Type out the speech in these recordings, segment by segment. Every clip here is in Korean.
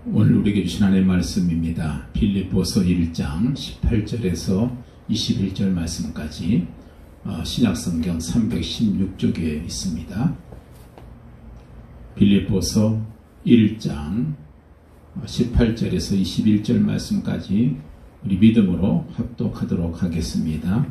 오늘 우리에게 주신 하나님의 말씀입니다. 빌립보서 1장 18절에서 21절 말씀까지 신약성경 316쪽에 있습니다. 빌립보서 1장 18절에서 21절 말씀까지 우리 믿음으로 합독하도록 하겠습니다.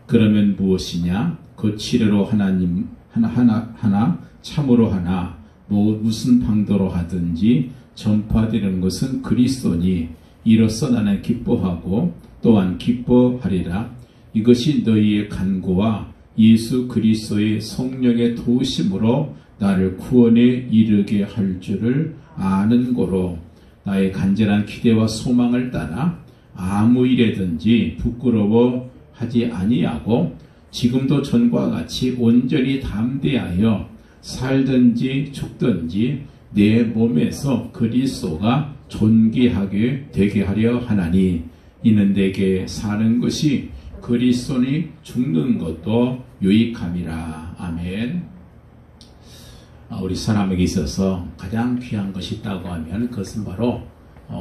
그러면 무엇이냐? 그 치료로 하나님 하나 참으로 하나 무슨 방도로 하든지 전파되는 것은 그리스도니 이로써 나는 기뻐하고 또한 기뻐하리라. 이것이 너희의 간구와 예수 그리스도의 성령의 도우심으로 나를 구원에 이르게 할 줄을 아는 고로 나의 간절한 기대와 소망을 따라 아무 일에든지 부끄러워하지 아니하고 지금도 전과 같이 온전히 담대하여 살든지 죽든지 내 몸에서 그리스도가 존귀하게 되게 하려 하나니 이는 내게 사는 것이 그리스도니 죽는 것도 유익함이라. 아멘. 우리 사람에게 있어서 가장 귀한 것이 있다고 하면 그것은 바로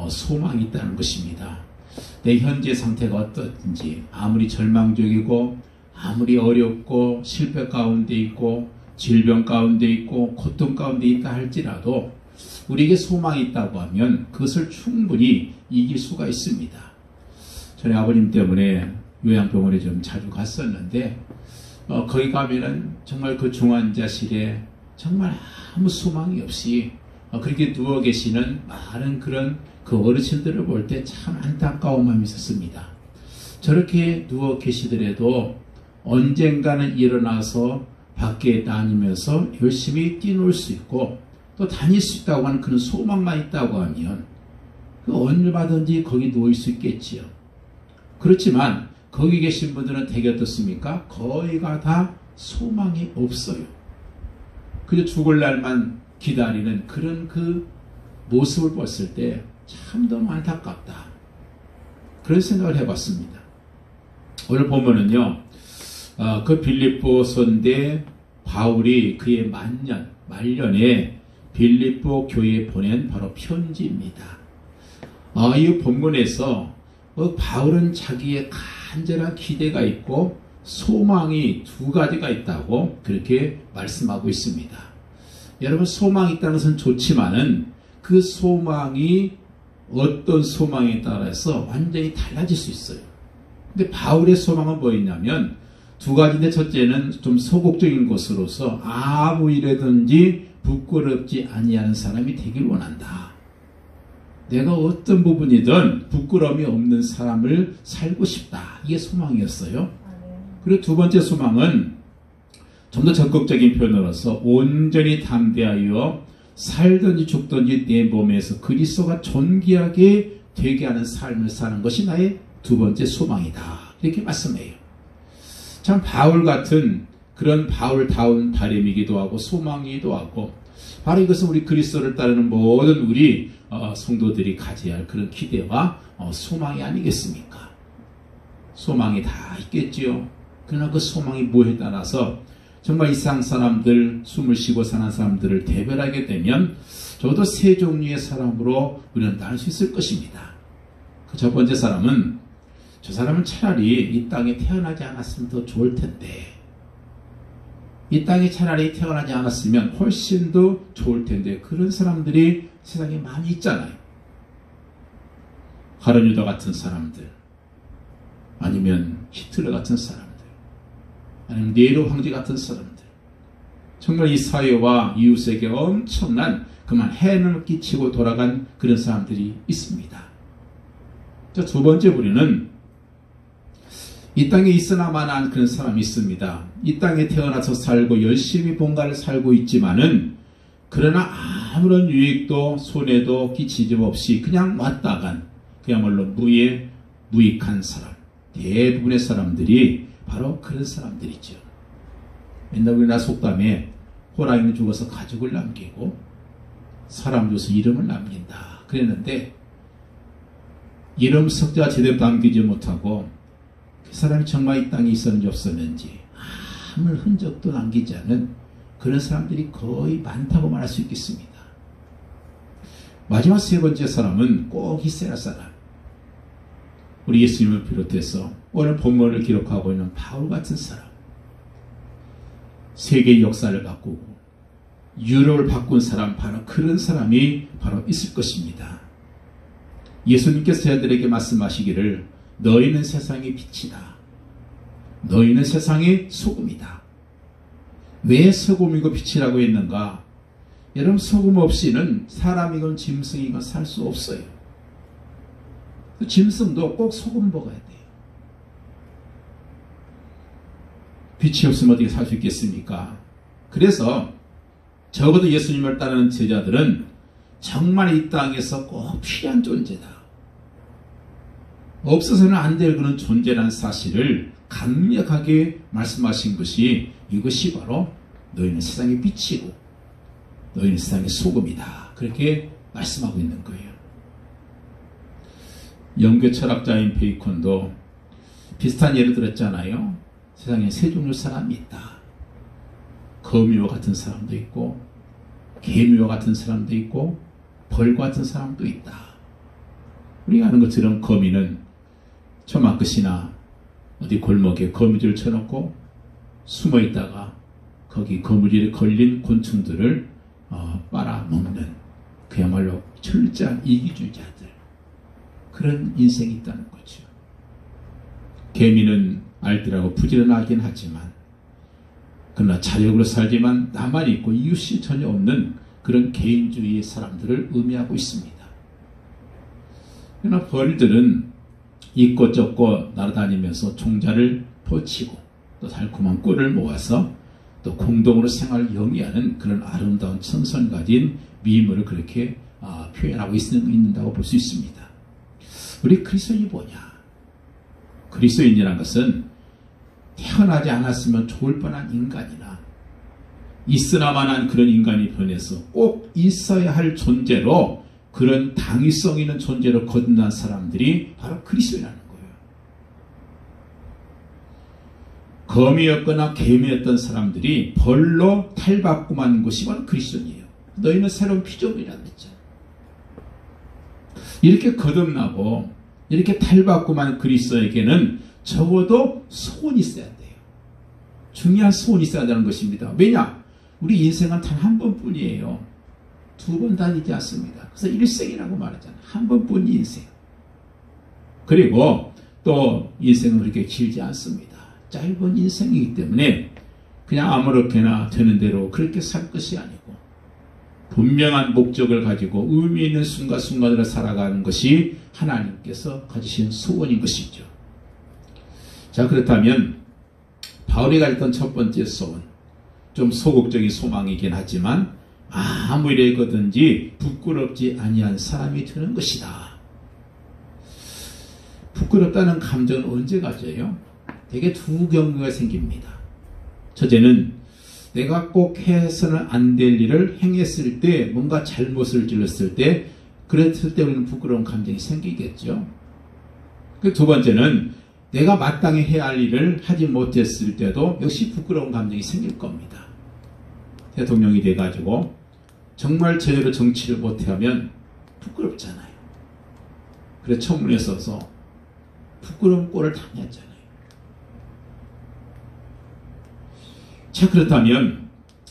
소망이 있다는 것입니다. 내 현재 상태가 어떻든지 아무리 절망적이고 아무리 어렵고 실패 가운데 있고 질병 가운데 있고 고통 가운데 있다 할지라도 우리에게 소망이 있다고 하면 그것을 충분히 이길 수가 있습니다. 저희 아버님 때문에 요양병원에 좀 자주 갔었는데 거기 가면은 정말 그 중환자실에 정말 아무 소망이 없이 그렇게 누워 계시는 많은 그런 그 어르신들을 볼 때 참 안타까운 마음이 있었습니다. 저렇게 누워 계시더라도 언젠가는 일어나서 밖에 다니면서 열심히 뛰놀 수 있고 또 다닐 수 있다고 하는 그런 소망만 있다고 하면 얼마든지 거기 누울 수 있겠지요. 그렇지만 거기 계신 분들은 되게 어떻습니까? 거의가 다 소망이 없어요. 그저 죽을 날만 기다리는 그런 그 모습을 봤을 때 참 너무 안타깝다. 그런 생각을 해봤습니다. 오늘 보면은요, 그 빌립보서인데 바울이 그의 말년에 빌립보 교회에 보낸 바로 편지입니다. 이 본문에서 바울은 자기의 간절한 기대가 있고 소망이 두 가지가 있다고 그렇게 말씀하고 있습니다. 여러분, 소망이 있다는 것은 좋지만은 그 소망이 어떤 소망에 따라서 완전히 달라질 수 있어요. 근데 바울의 소망은 뭐였냐면 두 가지인데, 첫째는 좀 소극적인 것으로서 아무 일에든지 부끄럽지 아니하는 사람이 되길 원한다. 내가 어떤 부분이든 부끄러움이 없는 사람을 살고 싶다. 이게 소망이었어요. 그리고 두 번째 소망은 좀 더 적극적인 표현으로서 온전히 담대하여 살든지 죽든지 내 몸에서 그리스도가 존귀하게 되게 하는 삶을 사는 것이 나의 두 번째 소망이다. 이렇게 말씀해요. 참 바울 같은 그런 바울다운 바람이기도 하고 소망이기도 하고, 바로 이것은 우리 그리스도를 따르는 모든 우리 성도들이 가져야 할 그런 기대와 소망이 아니겠습니까? 소망이 다 있겠지요. 그러나 그 소망이 뭐에 따라서 정말 이 세상 사람들, 숨을 쉬고 사는 사람들을 대별하게 되면 적어도 세 종류의 사람으로 우리는 나눌 수 있을 것입니다. 그 첫 번째 사람은, 저 사람은 차라리 이 땅에 태어나지 않았으면 더 좋을 텐데, 이 땅에 차라리 태어나지 않았으면 훨씬 더 좋을 텐데, 그런 사람들이 세상에 많이 있잖아요. 가룟 유다 같은 사람들, 아니면 히틀러 같은 사람들, 아니면 네로 황제 같은 사람들, 정말 이 사회와 이웃에게 엄청난 그만 해를 끼치고 돌아간 그런 사람들이 있습니다. 자, 두 번째 부류는 이 땅에 있으나마나 그런 사람이 있습니다. 이 땅에 태어나서 살고 열심히 뭔가를 살고 있지만은 그러나 아무런 유익도 손해도 끼치지 없이 그냥 왔다간 그야말로 무익한 사람, 대부분의 사람들이 바로 그런 사람들이죠. 옛날 우리나라 속담에 호랑이는 죽어서 가죽을 남기고 사람 죽어서 이름을 남긴다 그랬는데, 이름 석자 제대로 남기지 못하고 그 사람이 정말 이 땅에 있었는지 없었는지 아무 흔적도 남기지 않은 그런 사람들이 거의 많다고 말할 수 있겠습니다. 마지막 세 번째 사람은 꼭 있어야 할 사람. 우리 예수님을 비롯해서 오늘 본문을 기록하고 있는 바울 같은 사람. 세계의 역사를 바꾸고 유럽을 바꾼 사람, 바로 그런 사람이 바로 있을 것입니다. 예수님께서 저들에게 말씀하시기를 너희는 세상의 빛이다. 너희는 세상의 소금이다. 왜 소금이고 빛이라고 했는가? 여러분, 소금 없이는 사람이건 짐승이건 살 수 없어요. 짐승도 꼭 소금 먹어야 돼요. 빛이 없으면 어떻게 살 수 있겠습니까? 그래서 적어도 예수님을 따르는 제자들은 정말 이 땅에서 꼭 필요한 존재다. 없어서는 안 될 그런 존재라는 사실을 강력하게 말씀하신 것이, 이것이 바로 너희는 세상의 빛이고 너희는 세상의 소금이다. 그렇게 말씀하고 있는 거예요. 영교 철학자인 베이컨도 비슷한 예를 들었잖아요. 세상에 세 종류 사람이 있다. 거미와 같은 사람도 있고, 개미와 같은 사람도 있고, 벌과 같은 사람도 있다. 우리가 아는 것처럼 거미는 조마끝이나 어디 골목에 거미줄을 쳐놓고 숨어 있다가 거기 거미줄에 걸린 곤충들을 빨아먹는, 그야말로 철저한 이기주의자들, 그런 인생이 있다는 거죠. 개미는 알뜰하고 부지런하긴 하지만, 그러나 자력으로 살지만 나만 있고 이웃이 전혀 없는 그런 개인주의의 사람들을 의미하고 있습니다. 그러나 벌들은 있고 좁고 날아다니면서 종자를 퍼치고 또 달콤한 꿀을 모아서 또 공동으로 생활을 영위하는 그런 아름다운 천선 가진 미모를 그렇게 표현하고 있는다고 볼 수 있습니다. 우리 그리스도인이 뭐냐? 그리스도인이라는 것은 태어나지 않았으면 좋을 뻔한 인간이나 있으나마한 그런 인간이 변해서 꼭 있어야 할 존재로, 그런 당위성 있는 존재로 거듭난 사람들이 바로 그리스도인이라는 거예요. 거미였거나 개미였던 사람들이 벌로 탈바꿈한 것이 바로 그리스도인이에요. 너희는 새로운 피조물이라고 했잖아요. 이렇게 거듭나고 이렇게 탈바꿈한 그리스도에게는 적어도 소원이 있어야 돼요. 중요한 소원이 있어야 되는 것입니다. 왜냐? 우리 인생은 단 한 번뿐이에요. 두 번 다니지 않습니다. 그래서 일생이라고 말하잖아요. 한 번뿐 인생. 그리고 또 인생은 그렇게 길지 않습니다. 짧은 인생이기 때문에 그냥 아무렇게나 되는 대로 그렇게 살 것이 아니고, 분명한 목적을 가지고 의미 있는 순간순간을 살아가는 것이 하나님께서 가지신 소원인 것이죠. 자, 그렇다면 바울이 가졌던 첫 번째 소원, 좀 소극적인 소망이긴 하지만 아무 이래거든지 부끄럽지 아니한 사람이 되는 것이다. 부끄럽다는 감정은 언제 가져요? 되게 두 경우가 생깁니다. 첫째는 내가 꼭 해서는 안 될 일을 행했을 때, 뭔가 잘못을 저질렀을 때, 그랬을 때 우리는 부끄러운 감정이 생기겠죠. 그 두 번째는 내가 마땅히 해야 할 일을 하지 못했을 때도 역시 부끄러운 감정이 생길 겁니다. 대통령이 돼가지고 정말 제대로 정치를 못하면 부끄럽잖아요. 그래서 청문회에 서서 부끄러운 꼴을 당했잖아요. 자, 그렇다면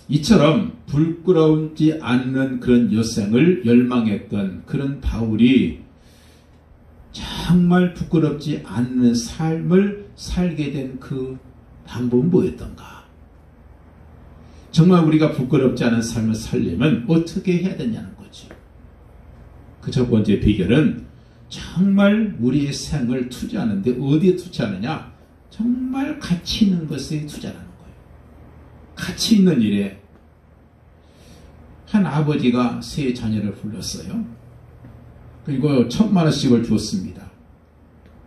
이처럼 부끄러우지 않는 그런 여생을 열망했던 그런 바울이 정말 부끄럽지 않는 삶을 살게 된 그 방법은 뭐였던가? 정말 우리가 부끄럽지 않은 삶을 살려면 어떻게 해야 되냐는 거죠. 그 첫 번째 비결은 정말 우리의 생을 투자하는데 어디에 투자하느냐? 정말 가치 있는 것에 투자하는 거예요. 가치 있는 일에. 한 아버지가 세 자녀를 불렀어요. 그리고 1,000,000원씩을 주었습니다.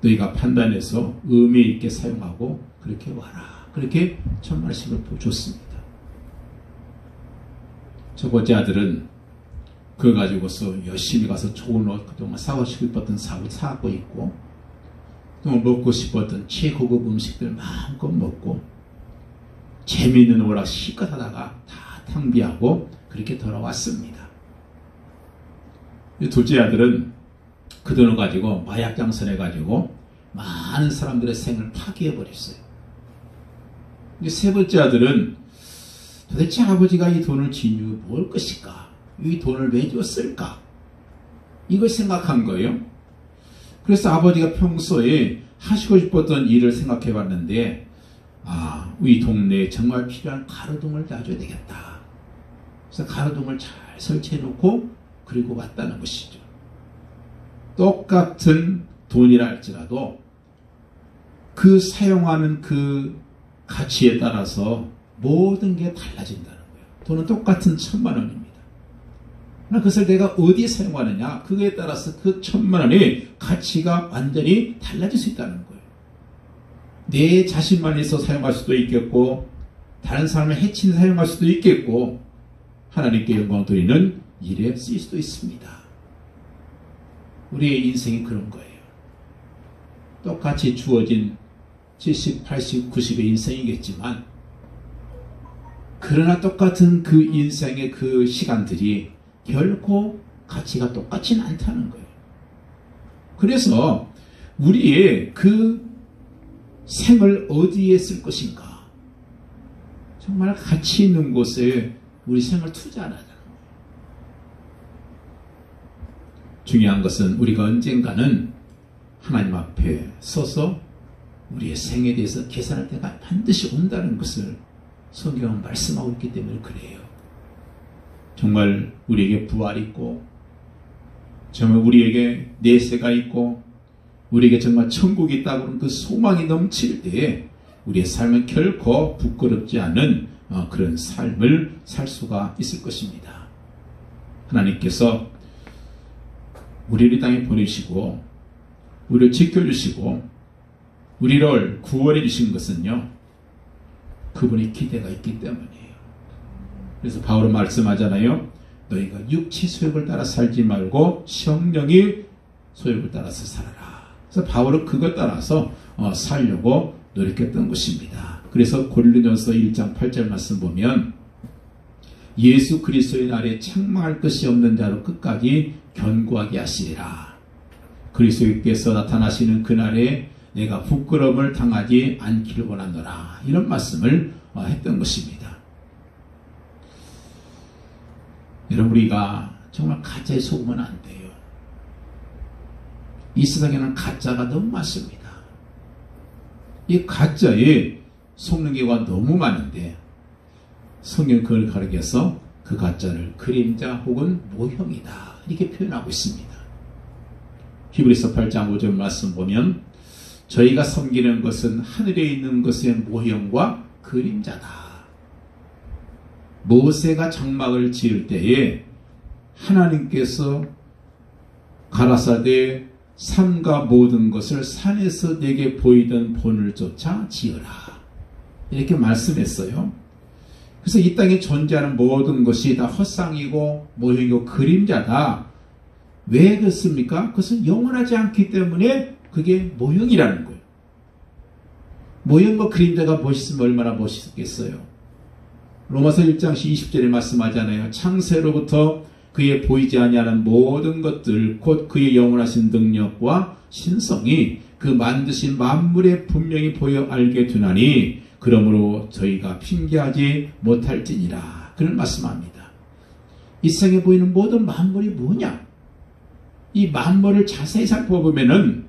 너희가 판단해서 의미 있게 사용하고 그렇게 와라. 그렇게 1,000,000원씩을 줬습니다. 첫 번째 아들은 그거 가지고서 열심히 가서 좋은 옷, 그동안 사고 싶었던 사고 사고 있고, 또 먹고 싶었던 최고급 음식들 마음껏 먹고, 재미있는 오락 실컷 하다가 다 탕비하고 그렇게 돌아왔습니다. 둘째 아들은 그 돈을 가지고 마약 장선해가지고 많은 사람들의 생을 파괴해버렸어요. 세 번째 아들은 도대체 아버지가 이 돈을 진 이유 뭘 것일까? 이 돈을 왜 줬을까? 이걸 생각한 거예요. 그래서 아버지가 평소에 하시고 싶었던 일을 생각해 봤는데, 이 동네에 정말 필요한 가로등을 놔줘야 되겠다. 그래서 가로등을 잘 설치해 놓고 그리고 왔다는 것이죠. 똑같은 돈이라 할지라도 그 사용하는 그 가치에 따라서 모든 게 달라진다는 거예요. 돈은 똑같은 1,000만 원입니다. 그것을 내가 어디에 사용하느냐, 그거에 따라서 그 1,000만 원의 가치가 완전히 달라질 수 있다는 거예요. 내 자신만 해서 사용할 수도 있겠고, 다른 사람을 해치는 사용할 수도 있겠고, 하나님께 영광 돌리는 일에 쓰일 수도 있습니다. 우리의 인생이 그런 거예요. 똑같이 주어진 70, 80, 90의 인생이겠지만, 그러나 똑같은 그 인생의 그 시간들이 결코 가치가 똑같지는 않다는 거예요. 그래서 우리의 그 생을 어디에 쓸 것인가, 정말 가치 있는 곳에 우리 생을 투자하라는 거예요. 중요한 것은 우리가 언젠가는 하나님 앞에 서서 우리의 생에 대해서 계산할 때가 반드시 온다는 것을 성경은 말씀하고 있기 때문에 그래요. 정말 우리에게 부활이 있고, 정말 우리에게 내세가 있고, 우리에게 정말 천국이 있다고 하는 그 소망이 넘칠 때에 우리의 삶은 결코 부끄럽지 않은 그런 삶을 살 수가 있을 것입니다. 하나님께서 우리를 땅에 보내시고 우리를 지켜주시고 우리를 구원해 주신 것은요, 그분의 기대가 있기 때문이에요. 그래서 바울은 말씀하잖아요. 너희가 육체 소욕을 따라 살지 말고 성령의 소욕을 따라서 살아라. 그래서 바울은 그것 따라서 살려고 노력했던 것입니다. 그래서 고린도전서 1장 8절 말씀 보면, 예수 그리스도의 날에 책망할 것이 없는 자로 끝까지 견고하게 하시리라. 그리스도께서 나타나시는 그날에 내가 부끄러움을 당하지 않기를 원하노라. 이런 말씀을 했던 것입니다. 여러분, 우리가 정말 가짜에 속으면 안 돼요. 이 세상에는 가짜가 너무 많습니다. 이 가짜에 속는 경우가 너무 많은데, 성경 그걸 가르쳐서 그 가짜를 그림자 혹은 모형이다, 이렇게 표현하고 있습니다. 히브리서 8장 5절 말씀 보면, 저희가 섬기는 것은 하늘에 있는 것의 모형과 그림자다. 모세가 장막을 지을 때에 하나님께서 가라사대 산과 모든 것을 산에서 내게 보이던 본을 쫓아 지어라, 이렇게 말씀했어요. 그래서 이 땅에 존재하는 모든 것이 다 헛상이고 모형이고 그림자다. 왜 그렇습니까? 그것은 영원하지 않기 때문에 그게 모형이라는 거예요. 모형과 그림자가 멋있으면 얼마나 멋있겠어요. 로마서 1장 20절에 말씀하잖아요. 창세로부터 그의 보이지 아니하는 모든 것들 곧 그의 영원하신 능력과 신성이 그 만드신 만물에 분명히 보여 알게 되나니 그러므로 저희가 핑계하지 못할지니라. 그런 말씀합니다. 이 세상에 보이는 모든 만물이 뭐냐? 이 만물을 자세히 살펴보면은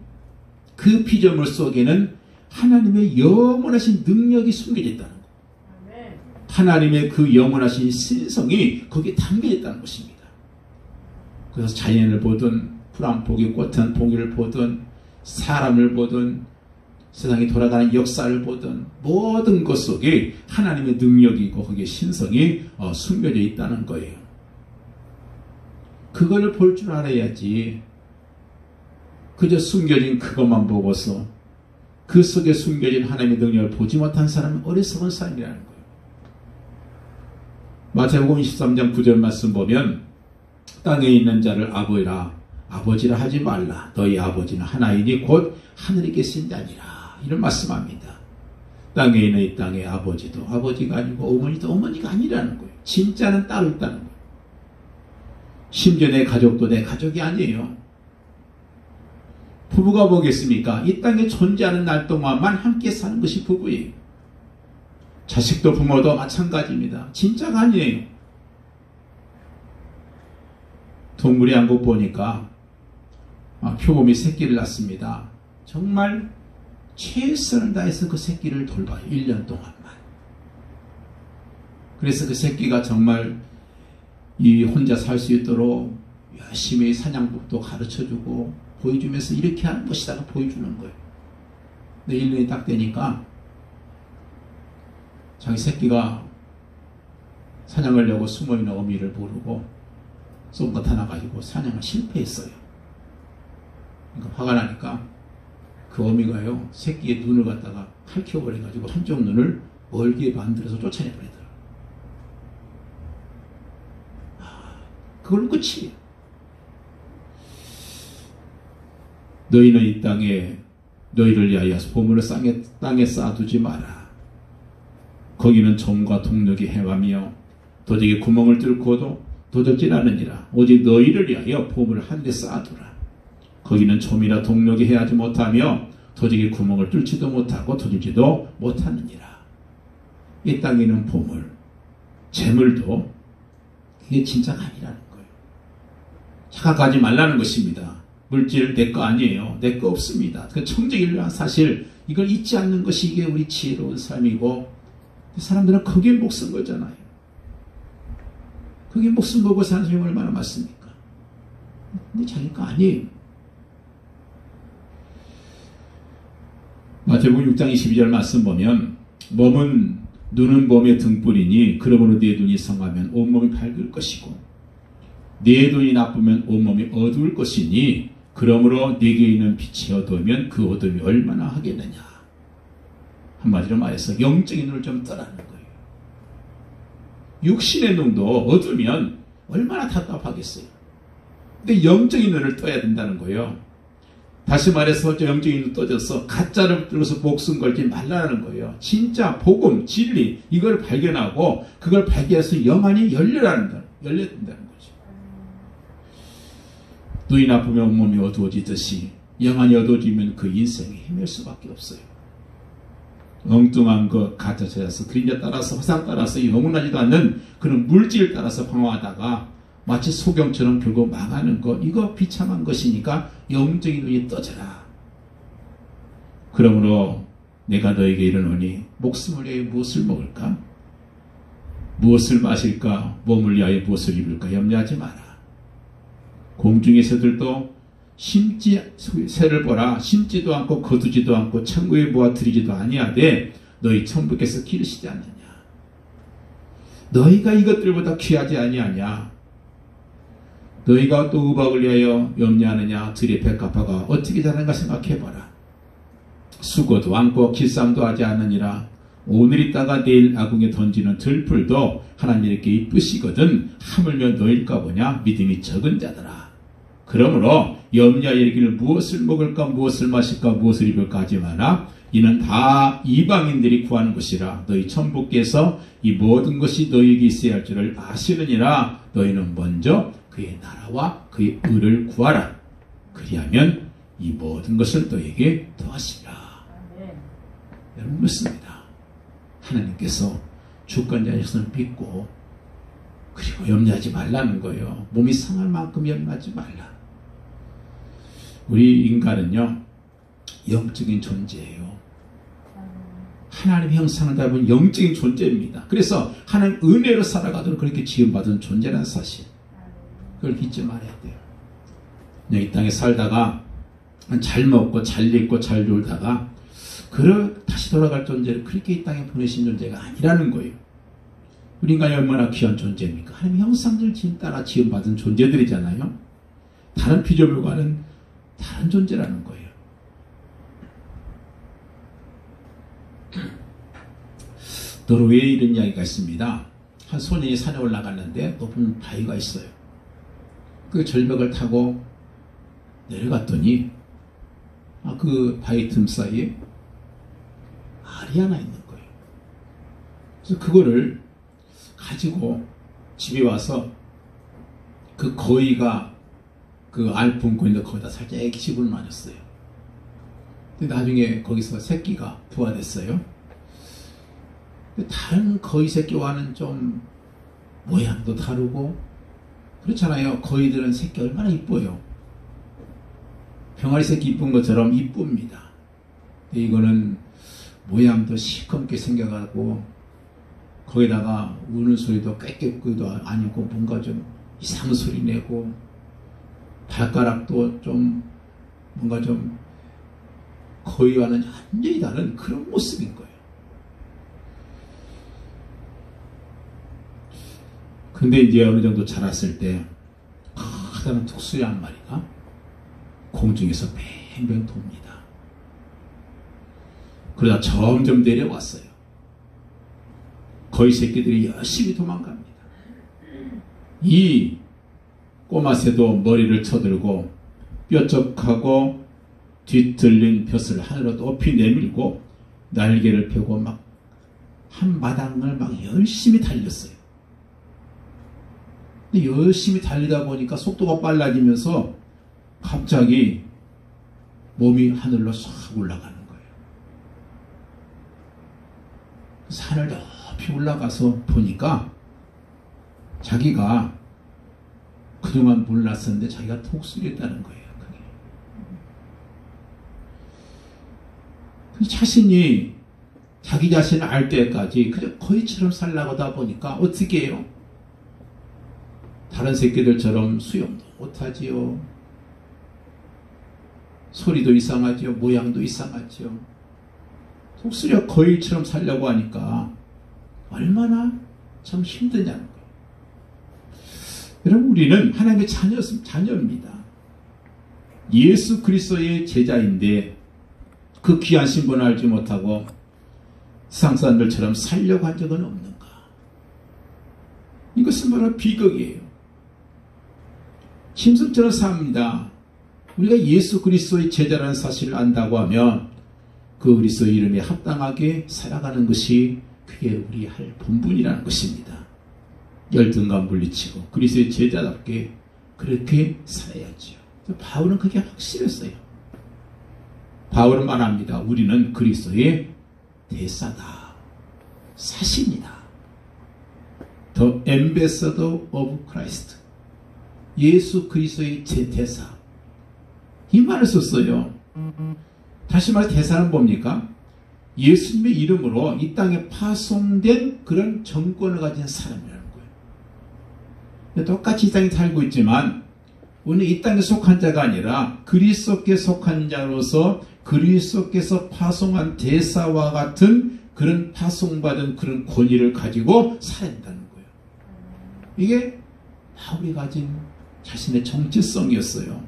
그 피조물 속에는 하나님의 영원하신 능력이 숨겨져 있다는 거예요. 하나님의 그 영원하신 신성이 거기에 담겨 있다는 것입니다. 그래서 자연을 보든 풀 한 포기, 꽃 한 포기를 보든 사람을 보든 세상이 돌아가는 역사를 보든 모든 것 속에 하나님의 능력이 있고 거기에 신성이 숨겨져 있다는 거예요. 그걸 볼 줄 알아야지. 그저 숨겨진 그것만 보고서 그 속에 숨겨진 하나님의 능력을 보지 못한 사람은 어리석은 사람이라는 거예요. 마태복음 23장 9절 말씀 보면, 땅에 있는 자를 아버지라 하지 말라. 너희 아버지는 하나이니 곧 하늘에 계신 자니라. 이런 말씀합니다. 땅에 있는 이 땅의 아버지도 아버지가 아니고 어머니도 어머니가 아니라는 거예요. 진짜는 따로 있다는 거예요. 심지어 내 가족도 내 가족이 아니에요. 부부가 뭐겠습니까? 이 땅에 존재하는 날 동안만 함께 사는 것이 부부예요. 자식도 부모도 마찬가지입니다. 진짜가 아니에요. 동물의 한국 보니까 표범이 새끼를 낳습니다. 정말 최선을 다해서 그 새끼를 돌봐요. 1년 동안만. 그래서 그 새끼가 정말 이 혼자 살 수 있도록 열심히 사냥법도 가르쳐주고 보여주면서 이렇게 하는 것이다 보여주는 거예요. 근데 1년이 딱 되니까 자기 새끼가 사냥하려고 숨어있는 어미를 모르고 쏜 것 하나 가지고 사냥을 실패했어요. 그러니까 화가 나니까 그 어미가요 새끼의 눈을 갖다가 칼켜버려가지고 한쪽 눈을 멀게 만들어서 쫓아내버리더라고요. 그걸로 끝이에요. 너희는 이 땅에 너희를 위하여 보물을 땅에 쌓아두지 마라. 거기는 좀과 동력이 해하며 도적이 구멍을 뚫고도 도적질 않으니라. 오직 너희를 위하여 보물을 하늘에 쌓아두라. 거기는 좀이라 동력이 해하지 못하며 도적이 구멍을 뚫지도 못하고 도질지도 못하느니라. 이 땅에 있는 보물, 재물도 그게 진짜가 아니라는 거예요. 착각하지 말라는 것입니다. 물질 내 거 아니에요. 내 거 없습니다. 그 청정일반 사실 이걸 잊지 않는 것이 이게 우리 지혜로운 삶이고 사람들은 거기에 목숨 걸잖아요. 거기에 목숨 걸고 사는 사람이 얼마나 많습니까? 근데 자기 거 아니에요. 마태복음 6장 22절 말씀 보면 눈은 몸의 등불이니 그러므로 네 눈이 성하면 온몸이 밝을 것이고 네 눈이 나쁘면 온몸이 어두울 것이니 그러므로 네게 있는 빛이 어두우면 그 어둠이 얼마나 하겠느냐. 한마디로 말해서 영적인 눈을 좀 떠라는 거예요. 육신의 눈도 어두우면 얼마나 답답하겠어요. 근데 영적인 눈을 떠야 된다는 거예요. 다시 말해서 영적인 눈 떠져서 가짜를 들어서 목숨 걸지 말라는 거예요. 진짜 복음, 진리 이걸 발견하고 그걸 발견해서 영안이 열려야 된다는 거죠. 눈이 나쁘면 온몸이 어두워지듯이 영안이 어두워지면 그 인생이 헤맬 수밖에 없어요. 엉뚱한 것 가짜 찾아서 그림자 따라서 화상 따라서 영원하지도 않는 그런 물질 따라서 방황하다가 마치 소경처럼 결국 망하는 것, 이거 비참한 것이니까 영적인 눈이 떠져라. 그러므로 내가 너에게 이르노니 목숨을 위하여 무엇을 먹을까? 무엇을 마실까? 몸을 위하여 무엇을 입을까? 염려하지 마라. 공중의 새들도 새를 보라. 심지도 않고 거두지도 않고 창고에 모아 들이지도 아니하되 너희 천부께서 기르시지 않느냐. 너희가 이것들보다 귀하지 아니하냐. 너희가 또 의복을 위하여 염려하느냐. 들의 백합화가 어떻게 자라는가 생각해봐라. 수고도 않고 길쌈도 하지 않느니라. 오늘 있다가 내일 아궁에 던지는 들풀도 하나님께 이쁘시거든 하물며 너일까 보냐. 믿음이 적은 자들아. 그러므로 염려하여 이르기를 무엇을 먹을까 무엇을 마실까 무엇을 입을까 하지 마라. 이는 다 이방인들이 구하는 것이라. 너희 천부께서 이 모든 것이 너희에게 있어야 할 줄을 아시느니라. 너희는 먼저 그의 나라와 그의 의를 구하라. 그리하면 이 모든 것을 너희에게 더하시리라. 여러분 묻습니다. 하나님께서 주권자에서는 믿고 그리고 염려하지 말라는 거예요. 몸이 상할 만큼 염려하지 말라. 우리 인간은요 영적인 존재예요. 하나님의 형상을 닮은 영적인 존재입니다. 그래서 하나님 은혜로 살아가도록 그렇게 지음받은 존재라는 사실, 그걸 잊지 말아야 돼요. 이 땅에 살다가 잘 먹고 잘 입고 잘 놀다가 다시 돌아갈 존재를 그렇게 이 땅에 보내신 존재가 아니라는 거예요. 우리 인간이 얼마나 귀한 존재입니까? 하나님의 형상을 따라 지음받은 존재들이잖아요. 다른 피조물과는 다른 존재라는 거예요. 노르웨이에 이런 이야기가 있습니다. 한 소년이 산에 올라갔는데 높은 바위가 있어요. 그 절벽을 타고 내려갔더니 그 바위 틈 사이에 알이 하나 있는 거예요. 그래서 그거를 가지고 집에 와서 그 거위가 그 알 품고 있는데 거기다 살짝 액십을 맞았어요. 근데 나중에 거기서 새끼가 부화됐어요. 근데 다른 거위 새끼와는 좀 모양도 다르고 그렇잖아요. 거위들은 새끼 얼마나 이뻐요. 병아리 새끼 이쁜 것처럼 이쁩니다. 근데 이거는 모양도 시커멓게 생겨가지고 거기다가 우는 소리도 깨끗기도 아니고 뭔가 좀 이상한 소리 내고 발가락도 좀 뭔가 좀 거위와는 완전히 다른 그런 모습인 거예요. 근데 이제 어느 정도 자랐을 때 커다란 독수리 한 마리가 공중에서 뱅뱅 돕니다. 그러다 점점 내려왔어요. 거위 새끼들이 열심히 도망갑니다. 이 꼬마 새도 머리를 쳐들고 뾰족하고 뒤틀린 벼슬 하늘로 높이 내밀고 날개를 펴고 막 한 마당을 막 열심히 달렸어요. 근데 열심히 달리다 보니까 속도가 빨라지면서 갑자기 몸이 하늘로 싹 올라가는 거예요. 산을 높이 올라가서 보니까 자기가 그동안 몰랐었는데 자기가 독수리였다는 거예요. 그게 자신이 자기 자신을 알 때까지 그냥 거위처럼 살라고 하다 보니까 어떻게 해요? 다른 새끼들처럼 수영도 못하지요. 소리도 이상하지요. 모양도 이상하지요. 독수리가 거위처럼 살려고 하니까 얼마나 참 힘드냐는 거예요. 여러분, 우리는 하나님의 자녀입니다. 예수 그리스도의 제자인데 그 귀한 신분을 알지 못하고 세상 사람들처럼 살려고 한 적은 없는가? 이것은 바로 비극이에요. 심승처럼 삽니다. 우리가 예수 그리스도의 제자라는 사실을 안다고 하면 그 그리스도의 이름에 합당하게 살아가는 것이 그게 우리 할 본분이라는 것입니다. 열등감 물리치고 그리스도의 제자답게 그렇게 살아야지요. 바울은 그게 확실했어요. 바울은 말합니다. 우리는 그리스도의 대사다. 사신이다. The ambassador of Christ. 예수 그리스도의 제 대사. 이 말을 썼어요. 다시 말해 대사는 뭡니까? 예수님의 이름으로 이 땅에 파송된 그런 정권을 가진 사람이라는 거예요. 똑같이 이 땅에 살고 있지만 우리는 이 땅에 속한 자가 아니라 그리스도께 속한 자로서 그리스도께서 파송한 대사와 같은 그런 파송받은 그런 권위를 가지고 살아야 한다는 거예요. 이게 바울이 가진 자신의 정체성이었어요.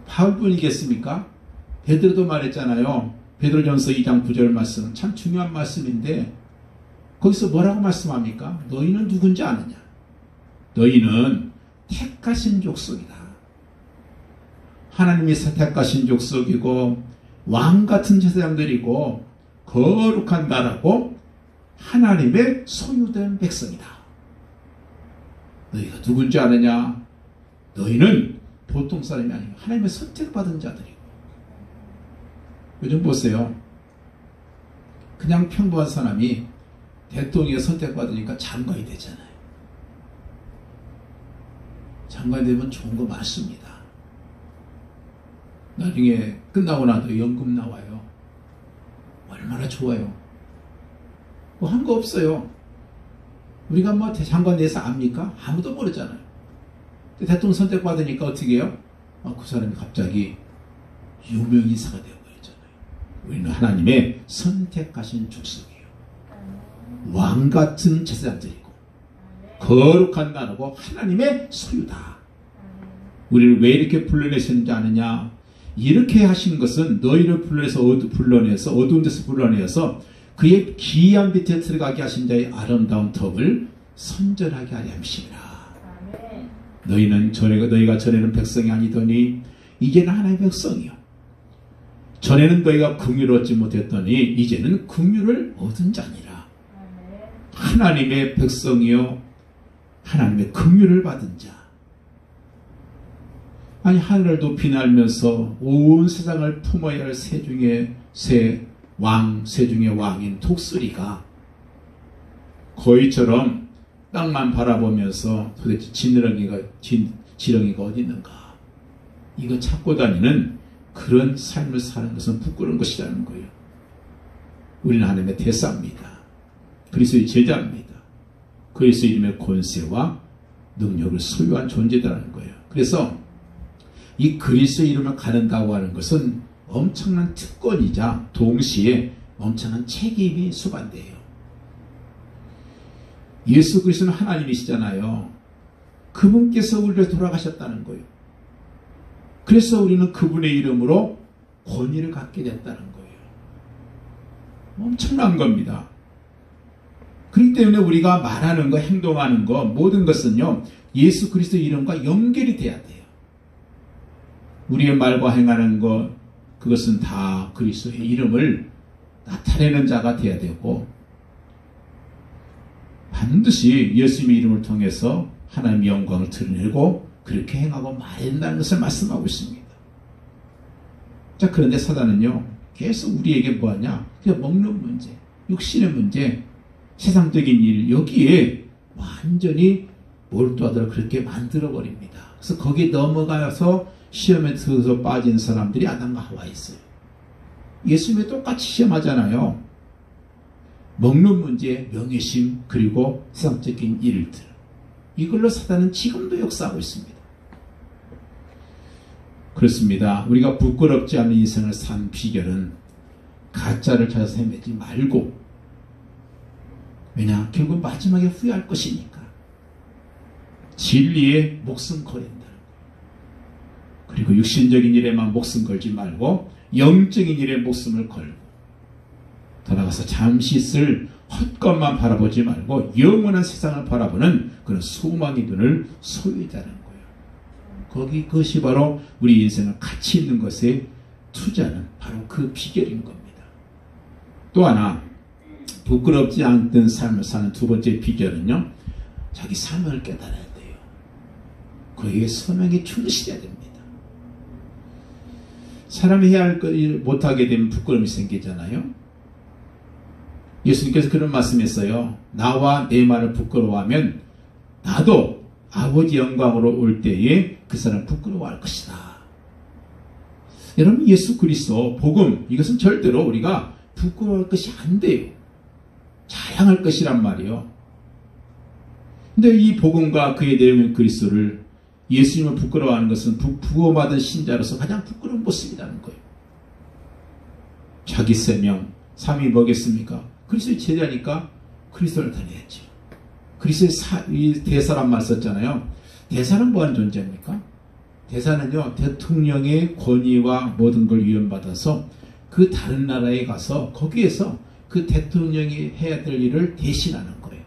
바울뿐이겠습니까? 베드로도 말했잖아요. 베드로전서 2장 9절 말씀은 참 중요한 말씀인데 거기서 뭐라고 말씀합니까? 너희는 누군지 아느냐? 너희는 택하신 족속이다. 하나님이 택하신 족속이고 왕같은 제사장들이고 거룩한 나라고 하나님의 소유된 백성이다. 너희가 누군지 아느냐? 너희는 보통 사람이 아니고 하나님의 선택받은 자들이고. 요즘 보세요. 그냥 평범한 사람이 대통령에 선택받으니까 장관이 되잖아요. 장관이 되면 좋은 거 많습니다. 나중에 끝나고 나도 연금 나와요. 얼마나 좋아요. 뭐 한 거 없어요. 우리가 뭐 장관 내에서 압니까? 아무도 모르잖아요. 대통령 선택받으니까 어떻게 해요? 그 사람이 갑자기 유명인사가 되어버렸잖아요. 우리는 하나님의 선택하신 족속이에요. 왕같은 제사장들이고 거룩한 나라고 하나님의 소유다. 우리를 왜 이렇게 불러내셨는지 아느냐? 이렇게 하신 것은 너희를 불러내서 어두운 데서 불러내서 그의 기이한 빛에 들어가게 하신 자의 아름다운 덕을 선전하게 하려 함이시라. 너희가 전에는 백성이 아니더니 이제는 하나님의 백성이요. 전에는 너희가 긍휼을 얻지 못했더니 이제는 긍휼을 얻은 자니라. 하나님의 백성이요. 하나님의 긍휼을 받은 자. 아니 하늘을 높이 날면서 온 세상을 품어야 할 새 중에 왕인 독수리가 거위처럼 땅만 바라보면서 도대체 지렁이가 어디 있는가, 이거 찾고 다니는 그런 삶을 사는 것은 부끄러운 것이라는 거예요. 우리는 하나님의 대사입니다. 그리스도의 제자입니다. 그리스도 이름의 권세와 능력을 소유한 존재다라는 거예요. 그래서 이 그리스도 이름을 가른다고 하는 것은 엄청난 특권이자 동시에 엄청난 책임이 수반돼요. 예수 그리스도는 하나님이시잖아요. 그분께서 우리를 돌아가셨다는 거예요. 그래서 우리는 그분의 이름으로 권위를 갖게 됐다는 거예요. 엄청난 겁니다. 그렇기 때문에 우리가 말하는 거, 행동하는 거, 모든 것은요, 예수 그리스도 이름과 연결이 돼야 돼요. 우리의 말과 행하는 것, 그것은 다 그리스도의 이름을 나타내는 자가 돼야 되고, 반드시 예수님의 이름을 통해서 하나님의 영광을 드러내고 그렇게 행하고 말해야 된다는 것을 말씀하고 있습니다. 자, 그런데 사단은요, 계속 우리에게 뭐하냐? 그냥 먹는 문제, 육신의 문제, 세상적인 일, 여기에 완전히 몰두하도록 그렇게 만들어버립니다. 그래서 거기에 넘어가서 시험에 들어서 빠진 사람들이 아담과 하와 있어요. 예수님이 똑같이 시험하잖아요. 먹는 문제, 명예심, 그리고 세상적인 일들. 이걸로 사단은 지금도 역사하고 있습니다. 그렇습니다. 우리가 부끄럽지 않은 인생을 산 비결은 가짜를 찾아서 헤매지 말고, 왜냐? 결국 마지막에 후회할 것이니까. 진리에 목숨 걸린다는 거예요. 그리고 육신적인 일에만 목숨 걸지 말고 영적인 일에 목숨을 걸고, 돌아가서 잠시 있을 헛것만 바라보지 말고 영원한 세상을 바라보는 그런 소망의 눈을 소유하자는 거예요. 그것이 바로 우리 인생을 가치 있는 것에 투자는 바로 그 비결인 겁니다. 또 하나, 부끄럽지 않던 삶을 사는 두 번째 비결은요, 자기 사명을 깨달아야 돼요. 거기에 소명에 충실해야 됩니다. 사람이 해야 할 걸 못하게 되면 부끄러움이 생기잖아요. 예수님께서 그런 말씀했어요. 나와 내 말을 부끄러워하면 나도 아버지 영광으로 올 때에 그 사람 부끄러워할 것이다. 여러분, 예수 그리스도 복음, 이것은 절대로 우리가 부끄러워할 것이 안 돼요. 자랑할 것이란 말이에요. 근데 이 복음과 그의 내용인 그리스도를 예수님을 부끄러워하는 것은 부호받은 신자로서 가장 부끄러운 모습이라는 거예요. 자기 세명, 삶이 뭐겠습니까? 그리스도의 제자니까 그리스도를 다녀야죠. 그리스도의 대사란 말 썼잖아요. 대사는 뭐하는 존재입니까? 대사는요, 대통령의 권위와 모든 걸 위헌받아서 그 다른 나라에 가서 거기에서 그 대통령이 해야 될 일을 대신하는 거예요.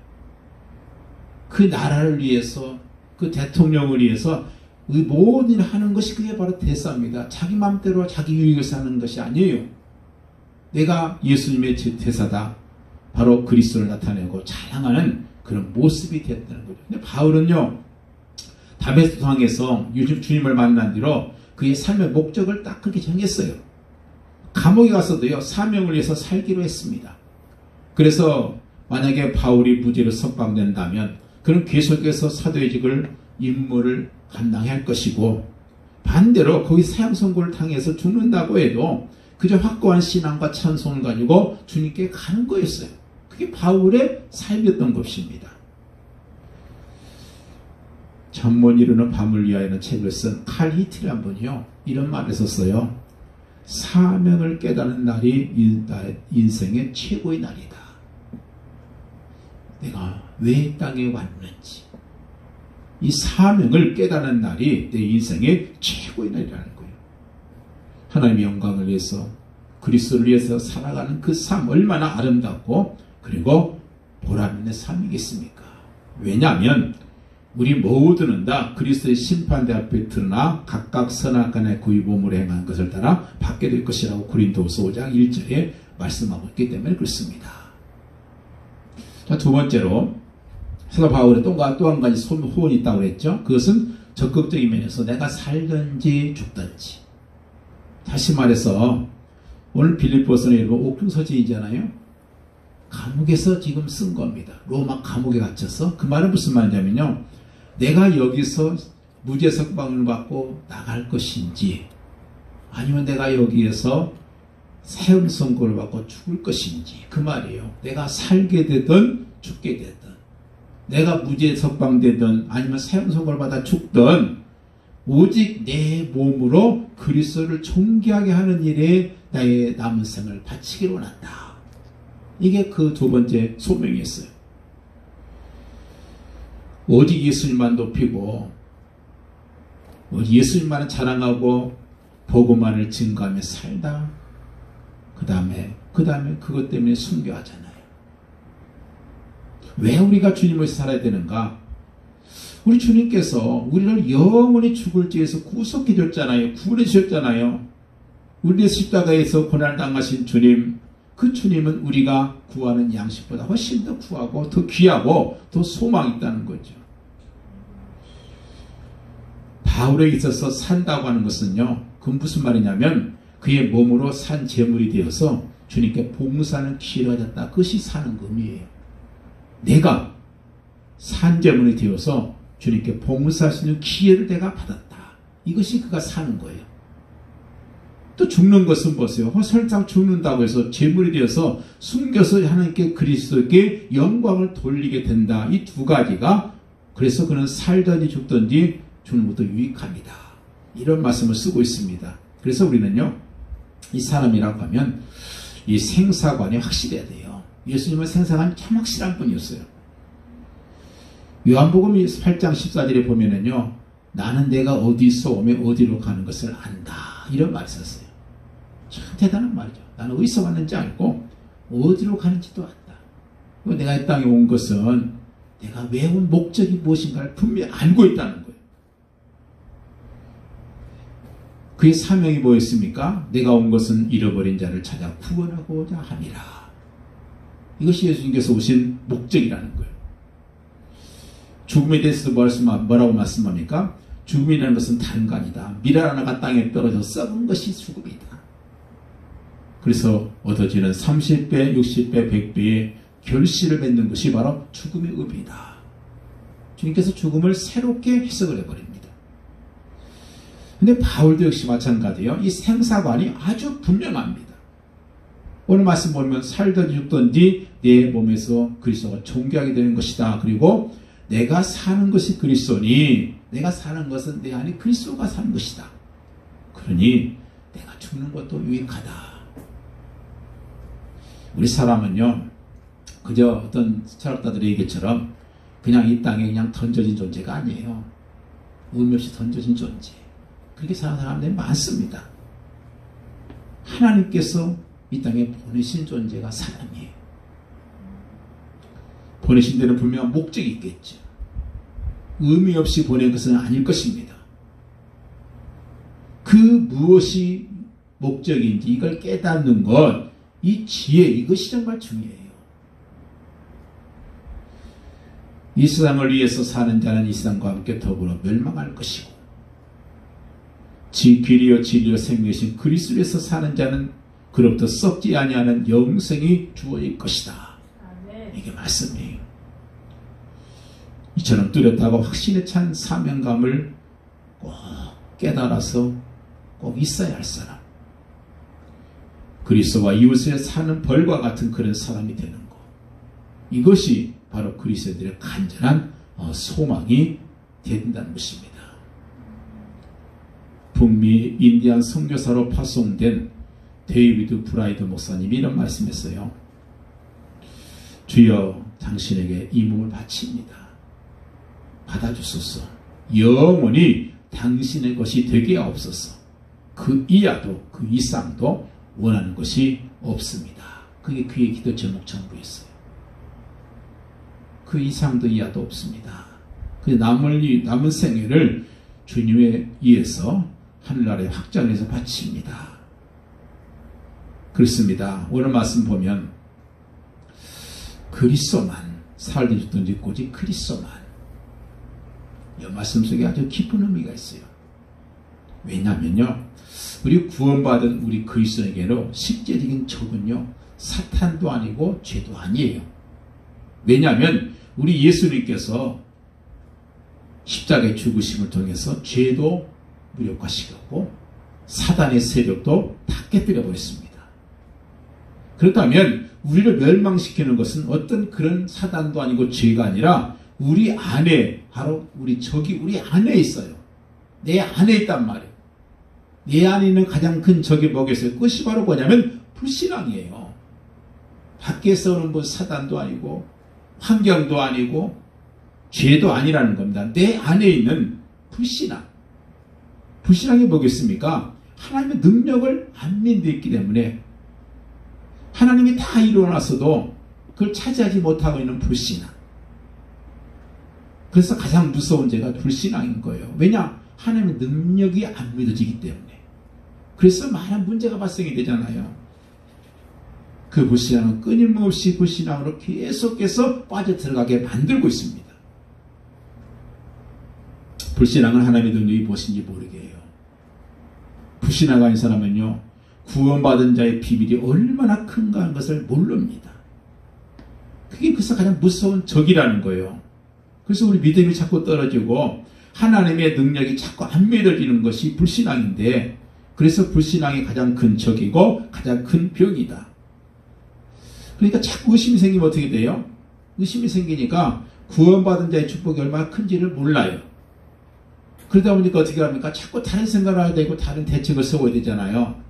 그 나라를 위해서, 그 대통령을 위해서 모든 일을 하는 것이 그게 바로 대사입니다. 자기 마음대로 자기 유익을 사는 것이 아니에요. 내가 예수님의 대사다. 바로 그리스도를 나타내고 자랑하는 그런 모습이 됐다는 거죠. 근데 바울은요, 다메섹 항에서 주님을 만난 뒤로 그의 삶의 목적을 딱 그렇게 정했어요. 감옥에 가서도요, 사명을 위해서 살기로 했습니다. 그래서 만약에 바울이 무죄로 석방된다면 그는 계속해서 사도의직을 임무를 감당해야 할 것이고, 반대로 거기 사형 선고를 당해서 죽는다고 해도 그저 확고한 신앙과 찬송을 가지고 주님께 가는 거였어요. 그게 바울의 삶이었던 것입니다. 잠 못 이루는 밤을 위하여는 책을 쓴 칼 히틀이란 분이요, 이런 말을 썼어요. 사명을 깨닫는 날이 인생의 최고의 날이다. 내가 왜 땅에 왔는지, 이 사명을 깨닫는 날이 내 인생의 최고의 날이라는 거예요. 하나님의 영광을 위해서, 그리스도를 위해서 살아가는 그 삶, 얼마나 아름답고 그리고 보람 있는 삶이겠습니까? 왜냐하면 우리 모두는 다 그리스도의 심판대 앞에 드러나 각각 선악간의 그의 몸으로 행한 것을 따라 받게 될 것이라고 고린도후서 5장 1절에 말씀하고 있기 때문에 그렇습니다. 자, 두 번째로 사도 바울의 또 한 가지 소원이 있다고 그랬죠. 그것은 적극적인 면에서 내가 살든지 죽든지. 다시 말해서 오늘 빌립보서는 여러분 옥중서재이잖아요. 감옥에서 지금 쓴 겁니다. 로마 감옥에 갇혀서. 그 말은 무슨 말이냐면요. 내가 여기서 무죄 석방을 받고 나갈 것인지 아니면 내가 여기에서 사형 선고를 받고 죽을 것인지 그 말이에요. 내가 살게 되든 죽게 되든 내가 무죄 석방되든 아니면 사형 선고를 받아 죽든 오직 내 몸으로 그리스도를 존귀하게 하는 일에 나의 남은 생을 바치기를 원한다. 이게 그 두 번째 소명이었어요. 오직 예수님만 높이고 오직 예수님만을 자랑하고 복음만을 증거하며 살다. 그 다음에 그것 때문에 순교하잖아요. 왜 우리가 주님을 살아야 되는가? 우리 주님께서 우리를 영원히 죽을 죄에서 구속해 줬잖아요. 구원해 주셨잖아요. 우리의 십자가에서 고난을 당하신 주님, 그 주님은 우리가 구하는 양식보다 훨씬 더 구하고 더 귀하고 더 소망이 있다는 거죠. 바울에게 있어서 산다고 하는 것은요, 그건 무슨 말이냐면 그의 몸으로 산 제물이 되어서 주님께 봉사하는 기회가 됐다. 그것이 사는 의미예요. 내가 산 제물이 되어서 주님께 봉사할 수 있는 기회를 내가 받았다. 이것이 그가 사는 거예요. 또 죽는 것은 보세요. 설탕 죽는다고 해서 제물이 되어서 숨겨서 하나님께 그리스도에게 영광을 돌리게 된다. 이 두 가지가 그래서 그는 살든지 죽든지 죽는 것도 유익합니다. 이런 말씀을 쓰고 있습니다. 그래서 우리는요, 이 사람이라고 하면 이 생사관이 확실해야 돼요. 예수님은 생사관이 참 확실한 분이었어요. 요한복음 8장 14절에 보면은요, 나는 내가 어디서 오며 어디로 가는 것을 안다. 이런 말이 있었어요. 참 대단한 말이죠. 나는 어디서 왔는지 알고 어디로 가는지도 안다. 내가 이 땅에 온 것은 내가 왜 온 목적이 무엇인가를 분명히 알고 있다는 거예요. 그의 사명이 뭐였습니까? 내가 온 것은 잃어버린 자를 찾아 구원하고자 함이라. 이것이 예수님께서 오신 목적이라는 거예요. 죽음에 대해서도 뭐라고 말씀합니까? 죽음이라는 것은 다른 거 아니다. 밀알 하나가 땅에 떨어져 썩은 것이 죽음이다. 그래서 얻어지는 30배, 60배, 100배의 결실을 맺는 것이 바로 죽음의 의미다. 주님께서 죽음을 새롭게 해석을 해버립니다. 근데 바울도 역시 마찬가지예요. 이 생사관이 아주 분명합니다. 오늘 말씀 보면 살든지 죽든지 내 몸에서 그리스도가 존귀하게 되는 것이다. 그리고 내가 사는 것이 그리스도니 내가 사는 것은 내 안에 그리스도가 사는 것이다. 그러니 내가 죽는 것도 유익하다. 우리 사람은요, 그저 어떤 철학자들의 얘기처럼 그냥 이 땅에 그냥 던져진 존재가 아니에요. 의미 없이 던져진 존재. 그렇게 사는 사람들이 많습니다. 하나님께서 이 땅에 보내신 존재가 사람이에요. 보내신 데는 분명한 목적이 있겠죠. 의미 없이 보낸 것은 아닐 것입니다. 그 무엇이 목적인지 이걸 깨닫는 것, 이 지혜, 이것이 정말 중요해요. 이 세상을 위해서 사는 자는 이 세상과 함께 더불어 멸망할 것이고 길이요 진리요 생명이신 그리스도에서 사는 자는 그로부터 썩지 아니하는 영생이 주어질 것이다. 이게 말씀이에요. 이처럼 뚜렷하고 확신에 찬 사명감을 꼭 깨달아서 꼭 있어야 할 사람. 그리스도와 이웃에 사는 벌과 같은 그런 사람이 되는 것. 이것이 바로 그리스도인들의 간절한 소망이 된다는 것입니다. 북미 인디안 선교사로 파송된 데이비드 브라이드 목사님이 이런 말씀했어요. 주여 당신에게 이 몸을 바칩니다. 받아주소서. 영원히 당신의 것이 되게 없어서 그 이하도 그 이상도 원하는 것이 없습니다. 그게 그의 기도 제목 전부였어요. 그 이상도 이하도 없습니다. 그 남은 생애를 주님에 의해서 하늘나라에 확장해서 바칩니다. 그렇습니다. 오늘 말씀 보면 그리스도만 살든지 죽든지 오직 그리스도만. 이 말씀 속에 아주 깊은 의미가 있어요. 왜냐하면요, 우리 구원받은 우리 그리스도에게는 실제적인 적은요, 사탄도 아니고 죄도 아니에요. 왜냐하면 우리 예수님께서 십자가의 죽으심을 통해서 죄도 무력화시켰고 사단의 세력도 다 깨뜨려 버렸습니다. 그렇다면 우리를 멸망시키는 것은 어떤 그런 사단도 아니고 죄가 아니라 우리 안에, 바로 우리 적이 우리 안에 있어요. 내 안에 있단 말이에요. 내 안에 있는 가장 큰 적이 뭐겠어요? 그것이 바로 뭐냐면 불신앙이에요. 밖에서 오는 뭐 사단도 아니고 환경도 아니고 죄도 아니라는 겁니다. 내 안에 있는 불신앙. 불신앙이 뭐겠습니까? 하나님의 능력을 안 믿기 때문에 하나님이 다 이루어놨어도 그걸 차지하지 못하고 있는 불신앙. 그래서 가장 무서운 죄가 불신앙인 거예요. 왜냐? 하나님의 능력이 안 믿어지기 때문에. 그래서 많은 문제가 발생이 되잖아요. 그 불신앙은 끊임없이 불신앙으로 계속해서 빠져들어가게 만들고 있습니다. 불신앙은 하나님의 능력이 무엇인지 모르게 해요. 불신앙 가진 사람은요, 구원받은 자의 비밀이 얼마나 큰가 하는 것을 모릅니다. 그게 그래서 가장 무서운 적이라는 거예요. 그래서 우리 믿음이 자꾸 떨어지고 하나님의 능력이 자꾸 안 믿어지는 것이 불신앙인데, 그래서 불신앙이 가장 큰 적이고 가장 큰 병이다. 그러니까 자꾸 의심이 생기면 어떻게 돼요? 의심이 생기니까 구원받은 자의 축복이 얼마나 큰지를 몰라요. 그러다 보니까 어떻게 합니까? 자꾸 다른 생각을 해야 되고 다른 대책을 세워야 되잖아요.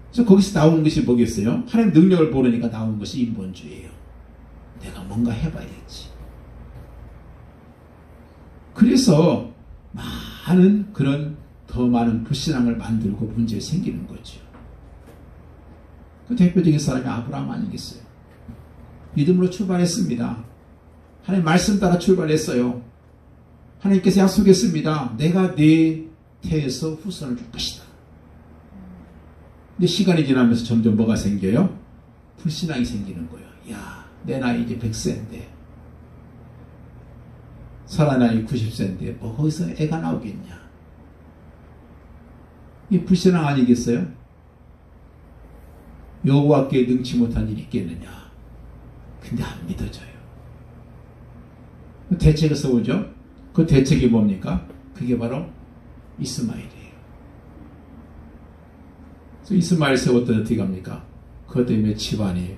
그래서 거기서 나오는 것이 뭐겠어요? 하나님 능력을 모르니까 나오는 것이 인본주의예요. 내가 뭔가 해봐야지. 그래서 많은 그런 더 많은 불신앙을 만들고 문제가 생기는 거죠. 그 대표적인 사람이 아브라함 아니겠어요? 믿음으로 출발했습니다. 하나님 말씀 따라 출발했어요. 하나님께서 약속했습니다. 내가 네 태에서 후손을 줄 것이다. 근데 시간이 지나면서 점점 뭐가 생겨요? 불신앙이 생기는 거예요. 야, 내 나이 이제 100세인데 사라 나이 90세인데 뭐 거기서 애가 나오겠냐. 이게 불신앙 아니겠어요? 여호와께 능치 못한 일이 있겠느냐. 근데 안 믿어져요. 대책을 써오죠. 그 대책이 뭡니까? 그게 바로 이스마엘이에요. 그래서 이스마엘 세웠더니 어떻게 합니까? 그것 때문에 집안이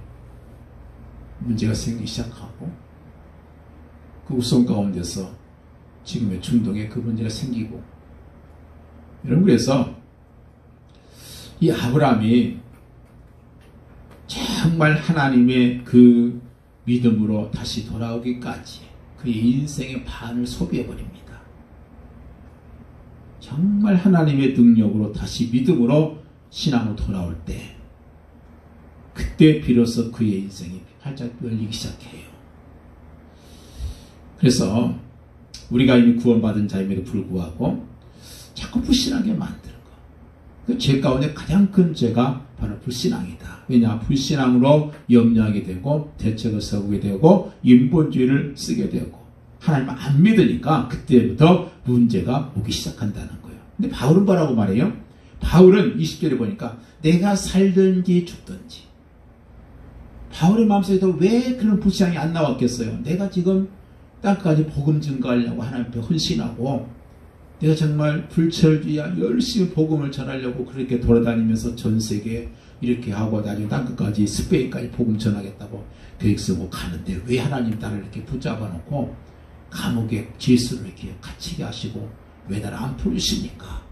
문제가 생기기 시작하고 그 우성 가운데서 지금의 중동에 그 문제가 생기고, 여러분, 그래서 이 아브라함이 정말 하나님의 그 믿음으로 다시 돌아오기까지 그의 인생의 반을 소비해버립니다. 정말 하나님의 능력으로 다시 믿음으로 신앙으로 돌아올 때, 그때 비로소 그의 인생이 활짝 열리기 시작해요. 그래서 우리가 이미 구원받은 자임에도 불구하고 자꾸 불신하게 만드는 것. 그 죄 가운데 가장 큰 죄가 바로 불신앙이다. 왜냐? 불신앙으로 염려하게 되고 대책을 세우게 되고 인본주의를 쓰게 되고 하나님을 안 믿으니까 그때부터 문제가 오기 시작한다는 거예요. 근데 바울은 뭐라고 말해요? 바울은 20절에 보니까 내가 살든지 죽든지. 바울의 마음속에도 왜 그런 불신앙이 안 나왔겠어요? 내가 지금 땅까지 복음 증거하려고 하나님 앞에 헌신하고 내가 정말 불철주야 열심히 복음을 전하려고 그렇게 돌아다니면서 전 세계에 이렇게 하고 나중에 땅끝까지 스페인까지 복음 전하겠다고 계획 쓰고 가는데 왜 하나님 나를 이렇게 붙잡아 놓고 감옥에 죄수를 이렇게 갇히게 하시고 왜 나를 안 풀으십니까?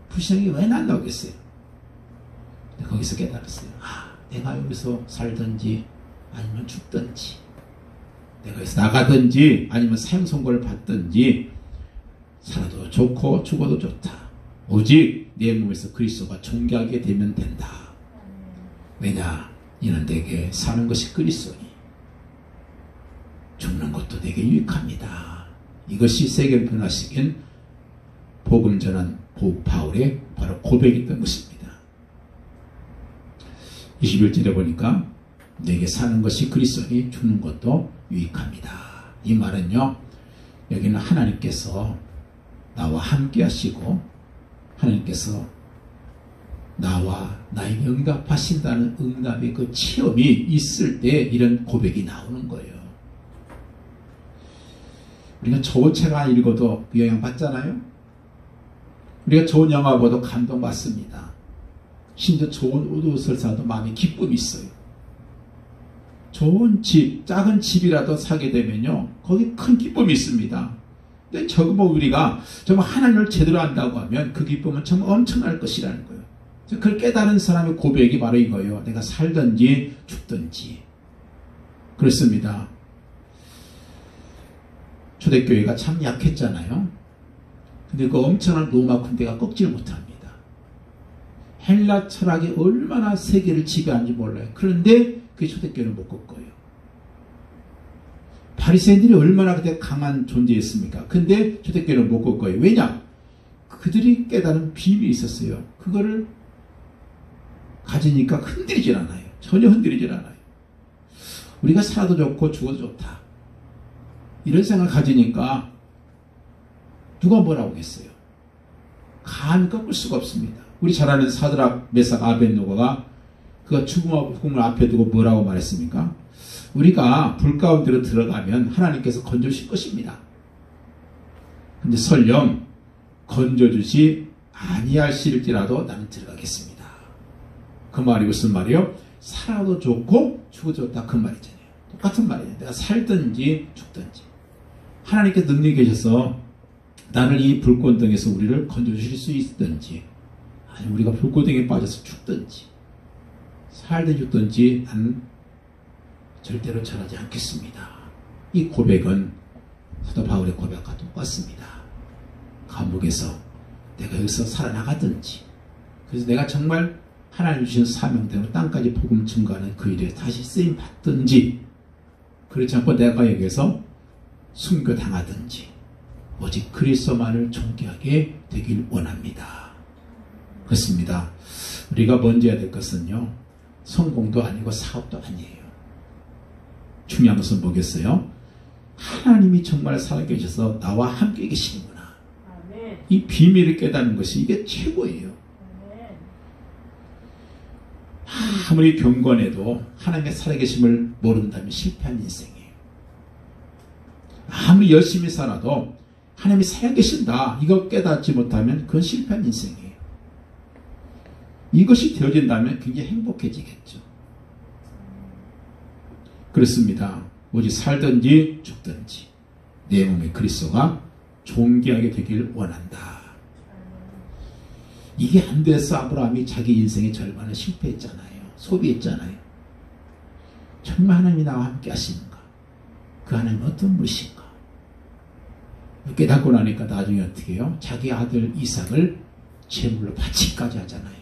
불신앙이 왜 안 나오겠어요? 거기서 깨달았어요. 내가 여기서 살든지 아니면 죽든지, 내가 여기서 나가든지 아니면 사형 선고를 받든지, 살아도 좋고 죽어도 좋다. 오직 내 몸에서 그리스도가 존귀하게 되면 된다. 왜냐? 이는 내게 사는 것이 그리스도니 죽는 것도 내게 유익합니다. 이것이 세계를 변화시킨 복음 전한 바울의 바로 고백이었던 것입니다. 21절에 보니까 내게 사는 것이 그리스도니 죽는 것도 유익합니다. 이 말은요, 여기는 하나님께서 나와 함께 하시고 하나님께서 나와 나에게 응답하신다는 응답의 그 체험이 있을 때 이런 고백이 나오는 거예요. 우리가 좋은 책 안 읽어도 그 영향 받잖아요. 우리가 좋은 영화 보도 감동받습니다. 심지어 좋은 옷을 사도 마음에 기쁨이 있어요. 좋은 집, 작은 집이라도 사게 되면요, 거기 큰 기쁨이 있습니다. 근데 정말 우리가 정말 하나님을 제대로 안다고 하면 그 기쁨은 정말 엄청날 것이라는 거예요. 그걸 깨달은 사람의 고백이 바로 이거예요. 내가 살든지 죽든지. 그렇습니다. 초대교회가 참 약했잖아요. 근데 그 엄청난 로마 군대가 꺾지를 못합니다. 헬라 철학이 얼마나 세계를 지배하는지 몰라요. 그런데 그 초대교회는 못 꺾어요. 바리새인들이 얼마나 그때 강한 존재였습니까? 근데 초대교회는 못 꺾어요. 왜냐? 그들이 깨달은 비밀이 있었어요. 그거를 가지니까 흔들리질 않아요. 전혀 흔들리질 않아요. 우리가 살아도 좋고 죽어도 좋다. 이런 생각을 가지니까 누가 뭐라고 하겠어요? 감히 꺾을 수가 없습니다. 우리 잘 아는 사드락, 메삭, 아벳노고가 그가 죽음을 앞에 두고 뭐라고 말했습니까? 우리가 불 가운데로 들어가면 하나님께서 건져주실 것입니다. 근데 설령 건져주지 아니하실지라도 나는 들어가겠습니다. 그 말이 무슨 말이요? 살아도 좋고 죽어도 좋다 그 말이잖아요. 똑같은 말이에요. 내가 살든지 죽든지 하나님께서 능력이 계셔서 나를 이 불꽃등에서 우리를 건져주실 수 있든지 아니면 우리가 불꽃등에 빠져서 죽든지 살든지 죽든지 난 절대로 전하지 않겠습니다. 이 고백은 사도 바울의 고백과 똑같습니다. 감옥에서 내가 여기서 살아나가든지 그래서 내가 정말 하나님 주신 사명대로 땅까지 복음 증거하는 그 일에 다시 쓰임 받든지 그렇지 않고 내가 여기서 순교당하든지 오직 그리스도만을 존귀하게 되길 원합니다. 그렇습니다. 우리가 먼저 해야 될 것은요, 성공도 아니고 사업도 아니에요. 중요한 것은 뭐겠어요? 하나님이 정말 살아계셔서 나와 함께 계시는구나. 이 비밀을 깨닫는 것이 이게 최고예요. 아무리 경건해도 하나님의 살아계심을 모른다면 실패한 인생이에요. 아무리 열심히 살아도 하나님이 살아계신다 이거 깨닫지 못하면 그건 실패한 인생이에요. 이것이 되어진다면 굉장히 행복해지겠죠. 그렇습니다. 오직 살든지 죽든지 내 몸의 그리스도가 존귀하게 되길 원한다. 이게 안 돼서 아브라함이 자기 인생의 절반을 실패했잖아요. 소비했잖아요. 정말 하나님이 나와 함께 하시는가? 그 하나님은 어떤 분이신가? 깨닫고 나니까 나중에 어떻게 해요? 자기 아들 이삭을 제물로 바치기까지 하잖아요.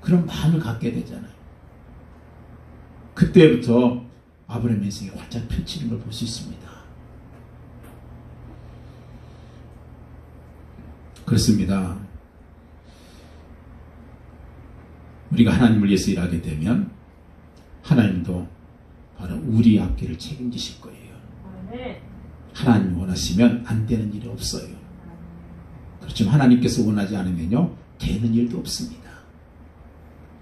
그런 마음을 갖게 되잖아요. 그때부터 아브라함의 인생이 활짝 펼치는 걸 볼 수 있습니다. 그렇습니다. 우리가 하나님을 위해서 일하게 되면 하나님도 바로 우리 앞길을 책임지실 거예요. 하나님 원하시면 안 되는 일이 없어요. 그렇지만 하나님께서 원하지 않으면요 되는 일도 없습니다.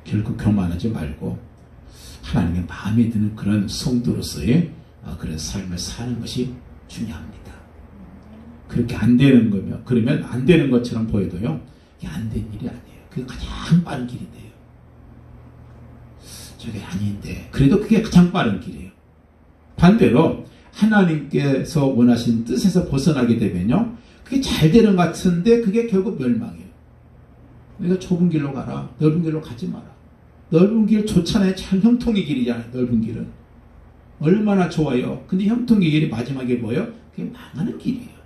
결국 교만하지 말고 하나님의 마음에 드는 그런 성도로서의 그런 삶을 사는 것이 중요합니다. 그렇게 안 되는 거면 그러면 안 되는 것처럼 보여도요 이게 안 되는 일이 아니에요. 그게 가장 빠른 길이 돼요. 저게 아닌데 그래도 그게 가장 빠른 길이에요. 반대로 하나님께서 원하신 뜻에서 벗어나게 되면요 그게 잘 되는 것 같은데 그게 결국 멸망이에요. 내가 좁은 길로 가라. 넓은 길로 가지 마라. 넓은 길 좋잖아요. 참 형통의 길이잖아요. 넓은 길은 얼마나 좋아요. 근데 형통의 길이 마지막에 뭐예요? 그게 망하는 길이에요.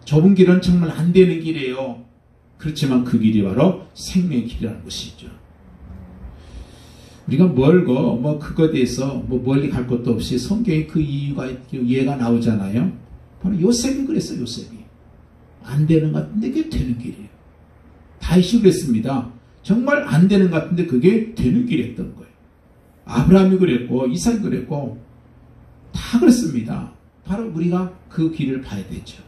좁은 길은 정말 안 되는 길이에요. 그렇지만 그 길이 바로 생명의 길이라는 것이죠. 우리가 멀고 뭐 그거에 대해서 뭐 멀리 갈 것도 없이 성경에 그 이해가 나오잖아요. 바로 요셉이 그랬어요. 요셉이 안 되는 것 같은데 그게 되는 길이에요. 다윗이 그랬습니다. 정말 안 되는 것 같은데 그게 되는 길이었던 거예요. 아브라함이 그랬고 이삭이 그랬고 다 그렇습니다. 바로 우리가 그 길을 봐야 되죠.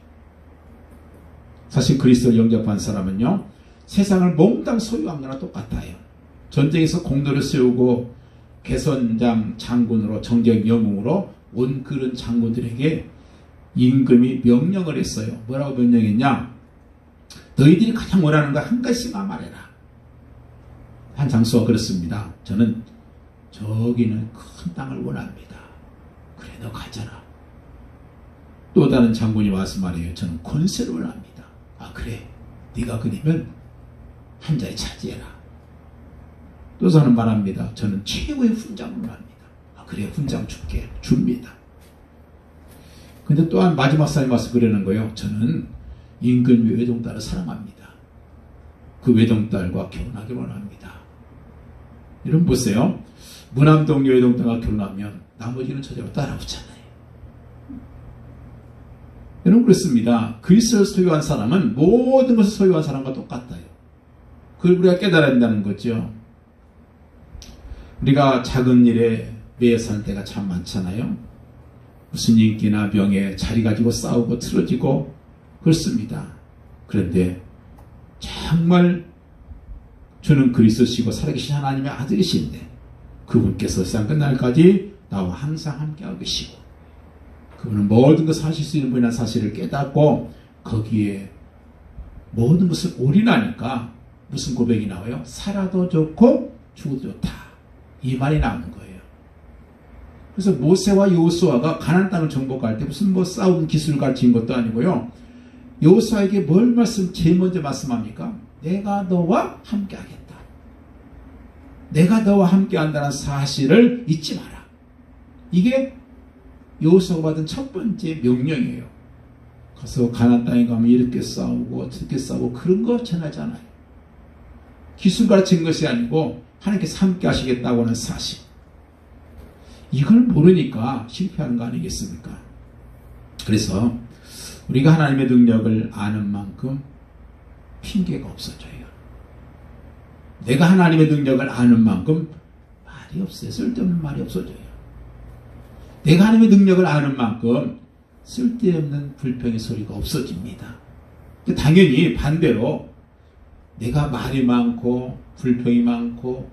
사실 그리스도를 영접한 사람은요, 세상을 몽땅 소유한 거나 똑같아요. 전쟁에서 공도를 세우고 개선장 장군으로 정적 영웅으로 온 그런 장군들에게 임금이 명령을 했어요. 뭐라고 명령했냐? 너희들이 가장 원하는 거 한 가지만 말해라. 한 장수가 그렇습니다. 저는 저기는 큰 땅을 원합니다. 그래, 너 가져라. 또 다른 장군이 와서 말해요. 저는 권세를 원합니다. 아, 그래, 네가 그러면 한 자리 차지해라. 또 저는 말합니다. 저는 최고의 훈장을 원합니다. 아, 그래, 훈장 줄게. 줍니다. 근데 또한 마지막 사람이 와서 그러는 거예요. 저는 임금의 외동딸을 사랑합니다. 그 외동딸과 결혼하기 원합니다. 여러분 보세요. 무남동료 외동딸과 결혼하면 나머지는 저절로 따라오잖아요. 여러분 그렇습니다. 그리스도를 소유한 사람은 모든 것을 소유한 사람과 똑같아요. 그걸 우리가 깨달아야 한다는 거죠. 우리가 작은 일에 매여 살 때가 참 많잖아요. 무슨 인기나 명예, 자리 가지고 싸우고 틀어지고 그렇습니다. 그런데 정말 주는 그리스도시고 살아계신 하나님의 아들이신데 그분께서 세상 끝날까지 나와 항상 함께하고 계시고 그분은 모든 것을 하실 수 있는 분이라는 사실을 깨닫고 거기에 모든 것을 올인하니까 무슨 고백이 나와요? 살아도 좋고 죽어도 좋다. 이 말이 나오는 거예요. 그래서 모세와 여호수아가 가나안 땅을 정복할 때 무슨 뭐 싸움 기술을 가르친 것도 아니고요. 여호수아에게 뭘 제일 먼저 말씀합니까? 내가 너와 함께 하겠다. 내가 너와 함께 한다는 사실을 잊지 마라. 이게 여호수아가 받은 첫 번째 명령이에요. 가서 가나안 땅에 가면 이렇게 싸우고 저렇게 싸우고 그런 거 전하잖아요. 기술 가르친 것이 아니고 하나님께서 함께 하시겠다고 하는 사실. 이걸 모르니까 실패하는 거 아니겠습니까? 그래서 우리가 하나님의 능력을 아는 만큼 핑계가 없어져요. 내가 하나님의 능력을 아는 만큼 말이 없어요. 쓸데없는 말이 없어져요. 내가 하나님의 능력을 아는 만큼 쓸데없는 불평의 소리가 없어집니다. 당연히 반대로 내가 말이 많고 불평이 많고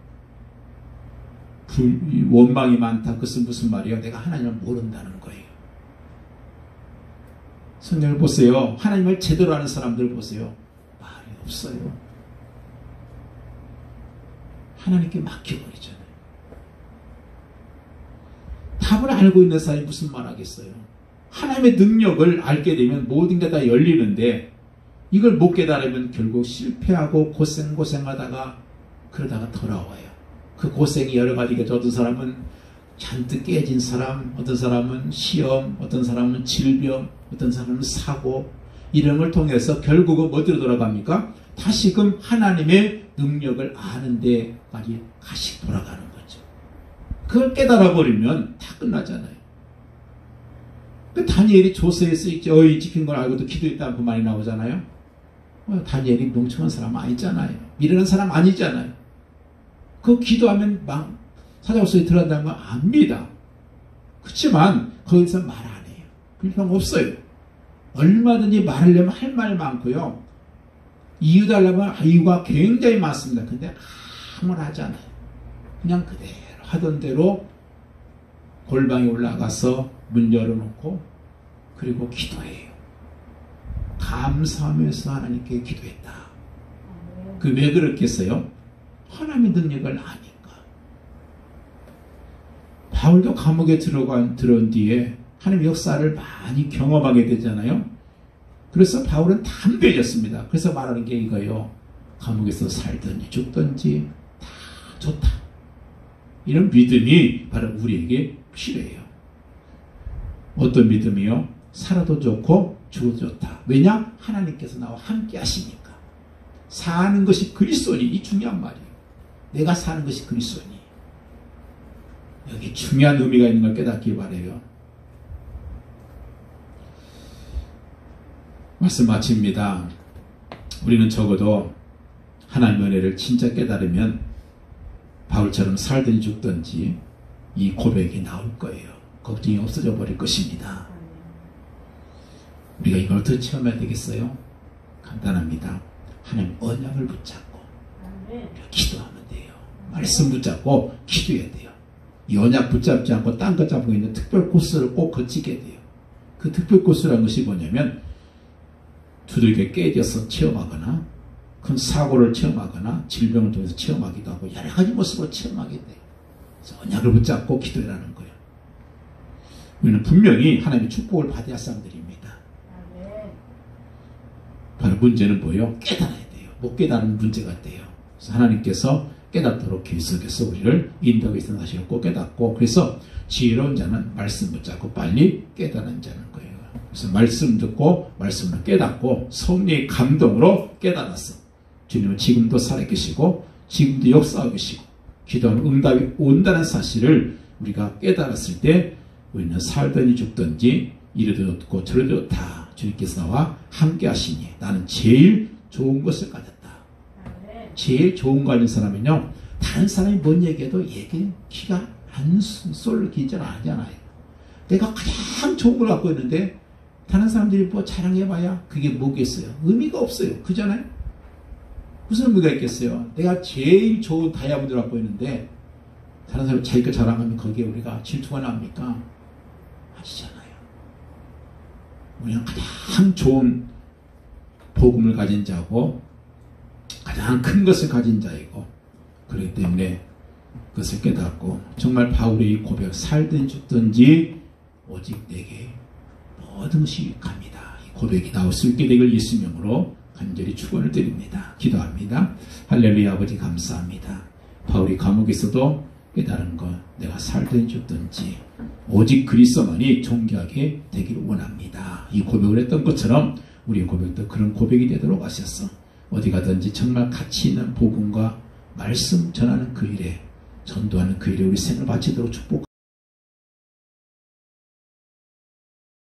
원망이 많다. 그것은 무슨 말이에요? 내가 하나님을 모른다는 거예요. 성경을 보세요. 하나님을 제대로 아는 사람들 보세요. 말이 없어요. 하나님께 맡겨버리잖아요. 답을 알고 있는 사람이 무슨 말 하겠어요? 하나님의 능력을 알게 되면 모든 게 다 열리는데 이걸 못 깨달으면 결국 실패하고 고생하다가 그러다가 돌아와요. 그 고생이 여러 가지겠죠. 어떤 사람은 잔뜩 깨진 사람, 어떤 사람은 시험, 어떤 사람은 질병, 어떤 사람은 사고 이런 걸 통해서 결국은 어디로 돌아갑니까? 다시금 하나님의 능력을 아는 데까지 다시 돌아가는 거죠. 그걸 깨달아 버리면 다 끝나잖아요. 그 다니엘이 조서에서 어이 지킨 걸 알고도 기도했다는 그 말이 나오잖아요. 다니엘이 멍청한 사람 아니잖아요. 미련한 사람 아니잖아요. 그 기도하면 막 사자굴 속에 들어간다는 거 압니다. 그렇지만 거기서 말 안 해요. 불평 없어요. 얼마든지 말하려면 할 말 많고요. 이유 달라면 이유가 굉장히 많습니다. 근데 아무나 하지 않아요. 그냥 그대로 하던 대로 골방에 올라가서 문 열어놓고 그리고 기도해요. 감사하면서 하나님께 기도했다. 그 왜 그렇겠어요? 하나님의 능력을 아니까. 바울도 감옥에 들어온 뒤에 하나님의 역사를 많이 경험하게 되잖아요. 그래서 바울은 담대해졌습니다. 그래서 말하는 게 이거예요. 감옥에서 살든지 죽든지 다 좋다. 이런 믿음이 바로 우리에게 필요해요. 어떤 믿음이요? 살아도 좋고 죽어도 좋다. 왜냐? 하나님께서 나와 함께 하시니까. 사는 것이 그리스도니. 이 중요한 말이에요. 내가 사는 것이 그리스도니. 여기 중요한 의미가 있는 걸 깨닫기 바라요. 말씀 마칩니다. 우리는 적어도 하나님의 은혜를 진짜 깨달으면 바울처럼 살든지 죽든지 이 고백이 나올 거예요. 걱정이 없어져 버릴 것입니다. 우리가 이걸 어떻게 체험해야 되겠어요? 간단합니다. 하나님 언약을 붙잡고 기도하면 돼요. 말씀 붙잡고 기도해야 돼요. 이 언약 붙잡지 않고 딴 것 잡고 있는 특별 코스를 꼭 거치게 돼요. 그 특별 코스라는 것이 뭐냐면 두들겨 깨져서 체험하거나 큰 사고를 체험하거나 질병을 통해서 체험하기도 하고 여러 가지 모습으로 체험하게 돼요. 그래서 언약을 붙잡고 기도하라는 거예요. 우리는 분명히 하나님의 축복을 받아야 할 사람들입니다. 바로 문제는 뭐예요? 깨달아야 돼요. 못 깨달은 문제가 돼요. 그래서 하나님께서 깨닫도록 계속해서 우리를 인도하고 있는 사실을 꼭 깨닫고, 그래서 지혜로운 자는 말씀 붙잡고 빨리 깨달은 자는 거예요. 그래서 말씀 듣고 말씀을 깨닫고 성령의 감동으로 깨달았어. 주님은 지금도 살아계시고 지금도 역사하고 계시고 기도하면 응답이 온다는 사실을 우리가 깨달았을 때 우리는 살더니 죽든지 이래도 좋고 저래도 좋다. 주님께서 나와 함께 하시니 나는 제일 좋은 것을 가졌다. 제일 좋은 거 가진 사람은요, 다른 사람이 뭔 얘기해도 귀가 안 쏠리지 않아요. 내가 가장 좋은 걸 갖고 있는데 다른 사람들이 뭐 자랑해봐야 그게 뭐겠어요? 의미가 없어요. 그잖아요? 무슨 의미가 있겠어요? 내가 제일 좋은 다이아몬드를 갖고 있는데 다른 사람이 자기 거 자랑하면 거기에 우리가 질투가 납니까? 아시잖아요. 우리는 가장 좋은 복음을 가진 자고 가장 큰 것을 가진 자이고, 그렇기 때문에 그것을 깨닫고 정말 바울의 이 고백, 살든 죽든지 오직 내게 모든 것이 유익합니다. 이 고백이 나올 수 있게 되길 예수 이름으로 간절히 축원을 드립니다. 기도합니다. 할렐루야. 아버지 감사합니다. 바울이 감옥에서도 깨달은 것, 내가 살든 죽든지 오직 그리스도만이 존귀하게 되기를 원합니다. 이 고백을 했던 것처럼 우리의 고백도 그런 고백이 되도록 하셨어. 어디 가든지 정말 가치 있는 복음과 말씀 전하는 그 일에, 전도하는 그 일에 우리 생을 바치도록 축복합니다.